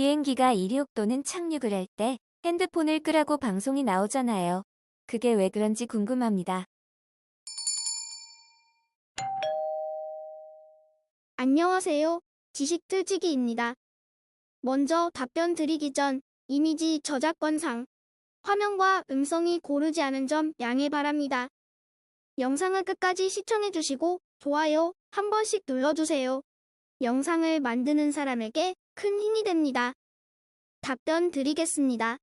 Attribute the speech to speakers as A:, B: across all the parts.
A: 비행기가 이륙 또는 착륙을 할 때 핸드폰을 끄라고 방송이 나오잖아요. 그게 왜 그런지 궁금합니다.
B: 안녕하세요. 지식틀치기입니다. 먼저 답변 드리기 전 이미지 저작권상 화면과 음성이 고르지 않은 점 양해 바랍니다. 영상을 끝까지 시청해주시고 좋아요 한 번씩 눌러주세요. 영상을 만드는 사람에게 큰 힘이 됩니다. 답변 드리겠습니다.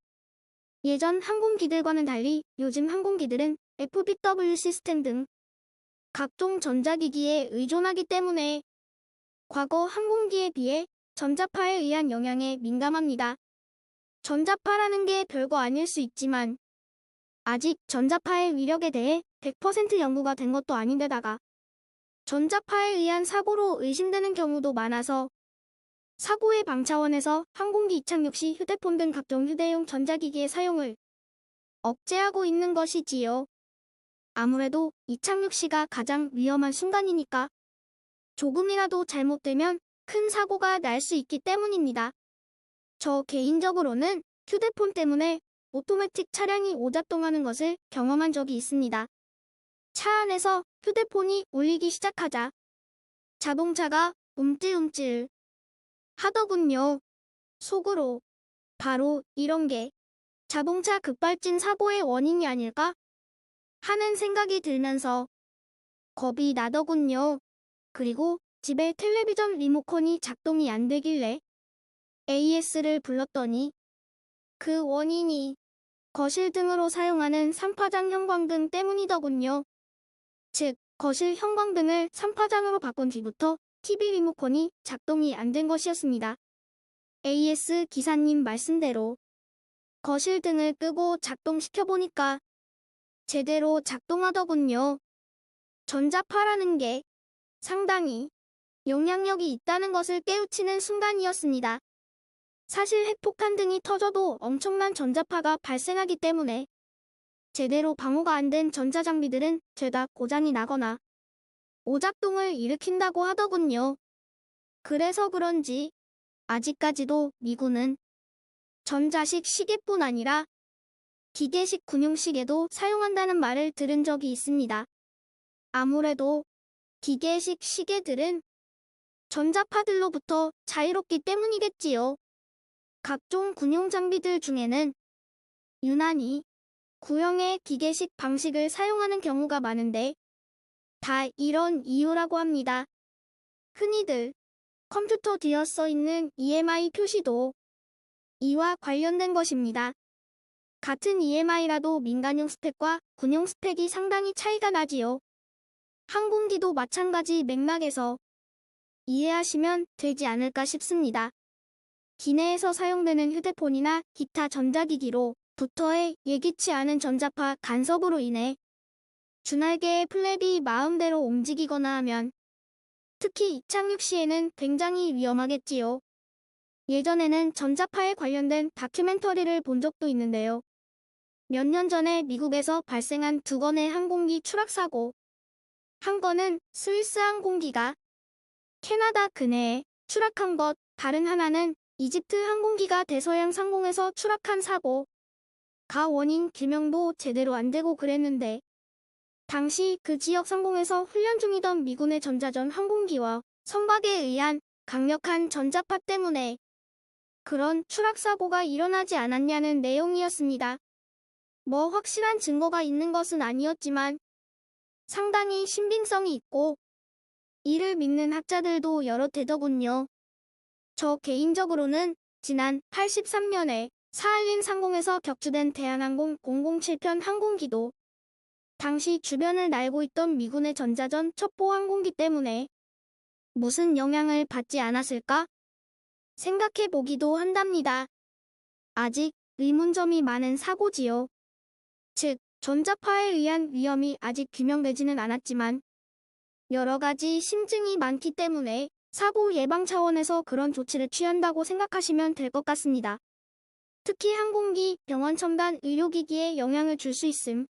B: 예전 항공기들과는 달리 요즘 항공기들은 FBW 시스템 등 각종 전자기기에 의존하기 때문에 과거 항공기에 비해 전자파에 의한 영향에 민감합니다. 전자파라는 게 별거 아닐 수 있지만 아직 전자파의 위력에 대해 100% 연구가 된 것도 아닌데다가 전자파에 의한 사고로 의심되는 경우도 많아서 사고 예방 차원에서 항공기 이착륙 시 휴대폰 등 각종 휴대용 전자기기의 사용을 억제하고 있는 것이지요. 아무래도 이착륙 시가 가장 위험한 순간이니까 조금이라도 잘못되면 큰 사고가 날 수 있기 때문입니다. 저 개인적으로는 휴대폰 때문에 오토매틱 차량이 오작동하는 것을 경험한 적이 있습니다. 차 안에서 휴대폰이 울리기 시작하자 자동차가 움찔움찔 하더군요. 속으로 바로 이런 게 자동차 급발진 사고의 원인이 아닐까 하는 생각이 들면서 겁이 나더군요. 그리고 집에 텔레비전 리모컨이 작동이 안 되길래 AS를 불렀더니 그 원인이 거실 등으로 사용하는 3파장 형광등 때문이더군요. 즉, 거실 형광등을 3파장으로 바꾼 뒤부터 TV 리모컨이 작동이 안 된 것이었습니다. AS 기사님 말씀대로 거실 등을 끄고 작동시켜보니까 제대로 작동하더군요. 전자파라는 게 상당히 영향력이 있다는 것을 깨우치는 순간이었습니다. 사실 핵폭탄 등이 터져도 엄청난 전자파가 발생하기 때문에 제대로 방호가 안 된 전자장비들은 죄다 고장이 나거나 오작동을 일으킨다고 하더군요. 그래서 그런지 아직까지도 미군은 전자식 시계뿐 아니라 기계식 군용시계도 사용한다는 말을 들은 적이 있습니다. 아무래도 기계식 시계들은 전자파들로부터 자유롭기 때문이겠지요. 각종 군용 장비들 중에는 유난히 구형의 기계식 방식을 사용하는 경우가 많은데 다 이런 이유라고 합니다. 흔히들 컴퓨터 뒤에 써 있는 EMI 표시도 이와 관련된 것입니다. 같은 EMI라도 민간용 스펙과 군용 스펙이 상당히 차이가 나지요. 항공기도 마찬가지 맥락에서 이해하시면 되지 않을까 싶습니다. 기내에서 사용되는 휴대폰이나 기타 전자기기로 부터의 예기치 않은 전자파 간섭으로 인해 주날개의 플랩이 마음대로 움직이거나 하면 특히 이착륙 시에는 굉장히 위험하겠지요. 예전에는 전자파에 관련된 다큐멘터리를 본 적도 있는데요. 몇 년 전에 미국에서 발생한 2건의 항공기 추락 사고. 한 건은 스위스 항공기가 캐나다 근해에 추락한 것, 다른 하나는 이집트 항공기가 대서양 상공에서 추락한 사고. 가 원인 규명도 제대로 안 되고 그랬는데 당시 그 지역 상공에서 훈련 중이던 미군의 전자전 항공기와 선박에 의한 강력한 전자파 때문에 그런 추락 사고가 일어나지 않았냐는 내용이었습니다. 뭐 확실한 증거가 있는 것은 아니었지만 상당히 신빙성이 있고 이를 믿는 학자들도 여러 되더군요. 저 개인적으로는 지난 83년에 사할린 상공에서 격추된 대한항공 007편 항공기도 당시 주변을 날고 있던 미군의 전자전 첩보 항공기 때문에 무슨 영향을 받지 않았을까 생각해 보기도 한답니다. 아직 의문점이 많은 사고지요. 즉, 전자파에 의한 위험이 아직 규명되지는 않았지만 여러 가지 심증이 많기 때문에 사고 예방 차원에서 그런 조치를 취한다고 생각하시면 될 것 같습니다. 특히 항공기, 병원 첨단 의료기기에 영향을 줄 수 있음.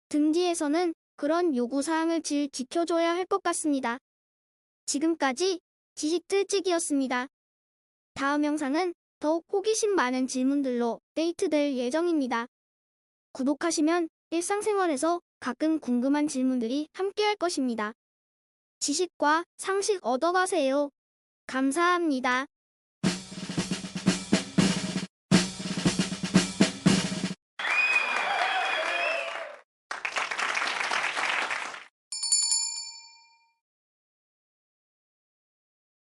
B: 등지에서는 그런 요구사항을 지켜줘야 할 것 같습니다. 지금까지 지식틀찍이었습니다. 다음 영상은 더욱 호기심 많은 질문들로 데이트될 예정입니다. 구독하시면 일상생활에서 가끔 궁금한 질문들이 함께할 것입니다. 지식과 상식 얻어가세요. 감사합니다.